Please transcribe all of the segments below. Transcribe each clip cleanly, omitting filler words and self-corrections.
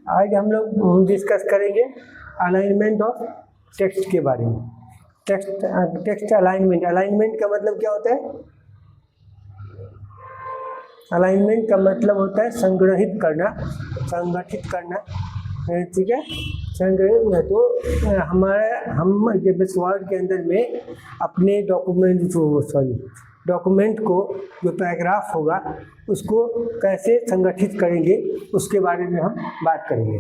आज हम लोग डिस्कस करेंगे अलाइनमेंट ऑफ टेक्स्ट के बारे में। टेक्स्ट अलाइनमेंट, अलाइनमेंट का मतलब क्या होता है? अलाइनमेंट का मतलब होता है संग्रहित करना, संगठित करना, ठीक है। संग्रहित है तो हम जब इस वर्ड के अंदर में अपने डॉक्यूमेंट को जो पैराग्राफ होगा उसको कैसे संगठित करेंगे उसके बारे में हम बात करेंगे।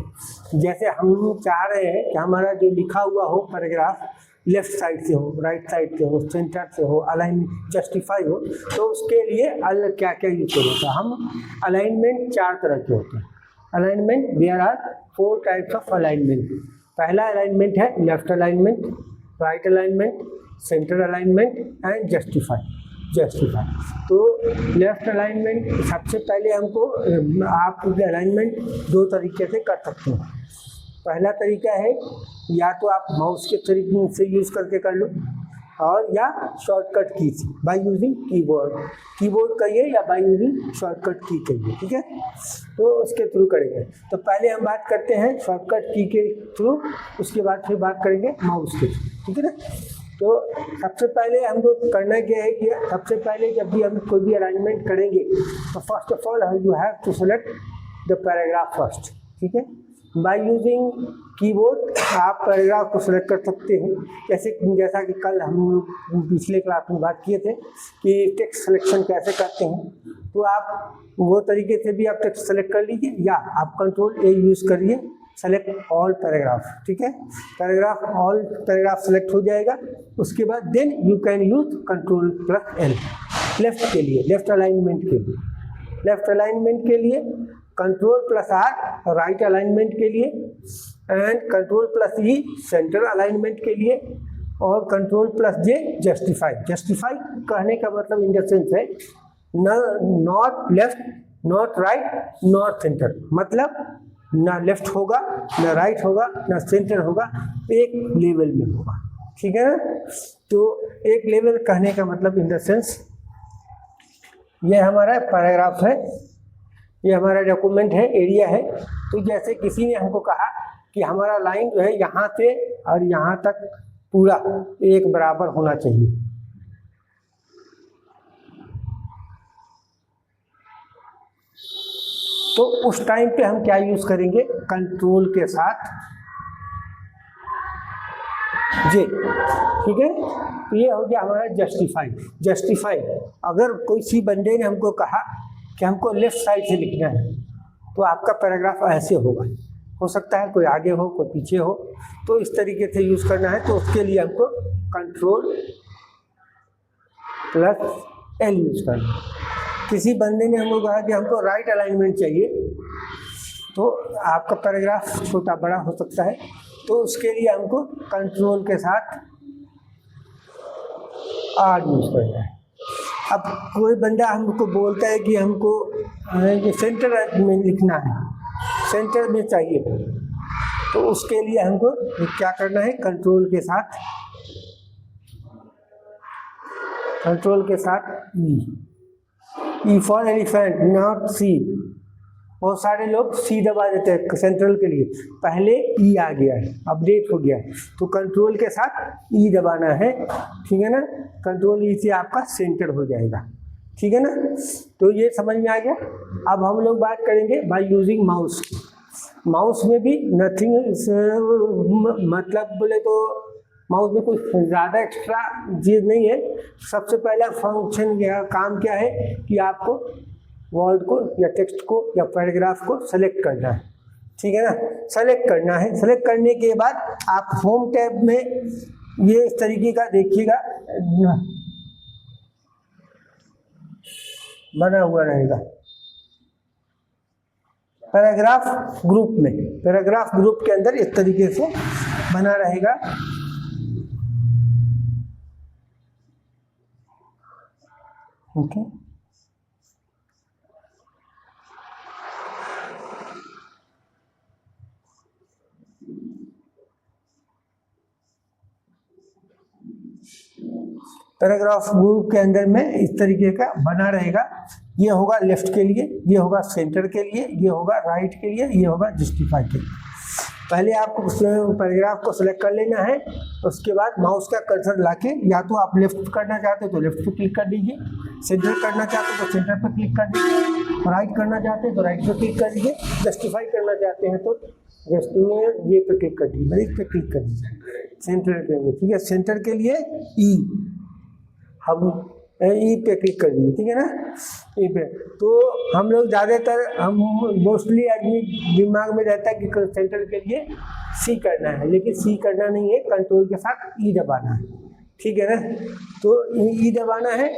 जैसे हम चाह रहे हैं कि हमारा जो लिखा हुआ हो पैराग्राफ लेफ्ट साइड से हो, राइट साइड से हो, सेंटर से हो, अलाइन जस्टिफाई हो, तो उसके लिए अलग क्या क्या यूज करेंगे। हम अलाइनमेंट 4 तरह के होते हैं। Alignment, there are 4 types of alignment. पहला अलाइनमेंट है left alignment, right alignment, centre alignment and justify. तो लेफ्ट अलाइनमेंट सबसे पहले हमको आप अलाइनमेंट 2 तरीके से कर सकते हैं। पहला तरीका है या तो आप माउस के तरीके से यूज़ करके कर लो, और या शॉर्टकट की से बाय यूजिंग कीबोर्ड करिए या बाय यूजिंग शॉर्टकट की करिए, ठीक है। तो उसके थ्रू करेंगे। तो पहले हम बात करते हैं शॉर्टकट की के थ्रू, उसके बाद फिर बात करेंगे माउस के थ्रू, ठीक है ना। तो सबसे पहले हमको करना क्या है कि सबसे पहले जब भी हम कोई भी अलाइनमेंट करेंगे तो first of all you have to select the paragraph first, ठीक है। बाय यूजिंग कीबोर्ड आप पैराग्राफ को सेलेक्ट कर सकते हैं। जैसा कि कल हम पिछले क्लास में बात किए थे कि टेक्स्ट सिलेक्शन कैसे करते हैं, तो आप वो तरीके से भी आप टेक्स्ट सेलेक्ट कर लीजिए, या आप कंट्रोल ए यूज़ करिए, सेलेक्ट ऑल पैराग्राफ, ठीक है। ऑल पैराग्राफ सेलेक्ट हो जाएगा। उसके बाद then you can use Ctrl+L left के लिए, लेफ्ट अलाइनमेंट के लिए। लेफ्ट अलाइनमेंट के लिए Ctrl+R राइट अलाइनमेंट के लिए, एंड Ctrl+E सेंटर अलाइनमेंट के लिए, और Ctrl+J जस्टिफाई कहने का मतलब इन द सेंस है not left, not right, not centre. मतलब ना लेफ्ट होगा, ना राइट होगा, ना सेंटर होगा, एक लेवल में होगा, ठीक है ना। तो एक लेवल कहने का मतलब इन द सेंस ये हमारा पैराग्राफ है, ये हमारा डॉक्यूमेंट है, एरिया है। तो जैसे किसी ने हमको कहा कि हमारा लाइन जो है यहाँ से और यहाँ तक पूरा एक बराबर होना चाहिए, तो उस टाइम पे हम क्या यूज करेंगे? कंट्रोल के साथ जे, ठीक है। तो ये हो गया हमारा जस्टिफाई। अगर कोई सी बंदे ने हमको कहा कि हमको लेफ्ट साइड से लिखना है, तो आपका पैराग्राफ ऐसे होगा। हो सकता है कोई आगे हो, कोई पीछे हो, तो इस तरीके से यूज करना है। तो उसके लिए हमको Ctrl+L यूज करना है। किसी बंदे ने हमको कहा कि हमको राइट अलाइनमेंट चाहिए, तो आपका पैराग्राफ छोटा बड़ा हो सकता है, तो उसके लिए हमको कंट्रोल के साथ R यूज करना है। अब कोई बंदा हमको बोलता है कि हमको सेंटर में लिखना है, सेंटर में चाहिए, तो उसके लिए हमको क्या करना है? कंट्रोल के साथ E for elephant, not C। बहुत सारे लोग C दबा देते हैं सेंट्रल के लिए, पहले E आ गया है, अपडेट हो गया है, तो कंट्रोल के साथ E दबाना है, ठीक है ना। कंट्रोल E से आपका सेंटर हो जाएगा, ठीक है ना। तो ये समझ में आ गया। अब हम लोग बात करेंगे बाय यूजिंग माउस। माउस में भी नथिंग, मतलब बोले तो माउस में कुछ ज़्यादा एक्स्ट्रा चीज़ नहीं है। सबसे पहला फंक्शन या काम क्या है कि आपको वर्ड को या टेक्स्ट को या पैराग्राफ को सेलेक्ट करना है, ठीक है ना। सेलेक्ट करना है। सेलेक्ट करने के बाद आप होम टैब में ये इस तरीके का देखिएगा बना हुआ रहेगा। पैराग्राफ ग्रुप के अंदर इस तरीके से बना रहेगा। ओके, पैराग्राफ ग्रुप के अंदर में इस तरीके का बना रहेगा। ये होगा लेफ्ट के लिए, ये होगा सेंटर के लिए, ये होगा राइट के लिए, ये होगा जस्टिफाई के लिए। पहले आपको पैराग्राफ को सिलेक्ट कर लेना है, उसके बाद माउस का कर्सर लाके या तो आप लेफ्ट करना चाहते हो तो लेफ्ट पे क्लिक कर दीजिए, सेंटर करना चाहते हो तो सेंटर पे क्लिक कर दीजिए, राइट करना चाहते हैं तो राइट पे क्लिक कर दीजिए, जस्टिफाई करना चाहते हैं तो ये पे क्लिक कर दीजिए, इस पे क्लिक कर दीजिए सेंटर के लिए। ठीक है, सेंटर के लिए ई, हम ई पे क्लिक कर दीजिए। ठीक है ना, ई पे। तो हम लोग ज़्यादातर हम मोस्टली आदमी दिमाग में रहता है कि सेंटर के लिए सी करना है, लेकिन सी करना नहीं है, कंट्रोल के साथ ई दबाना है। ठीक है ना, तो ई दबाना है।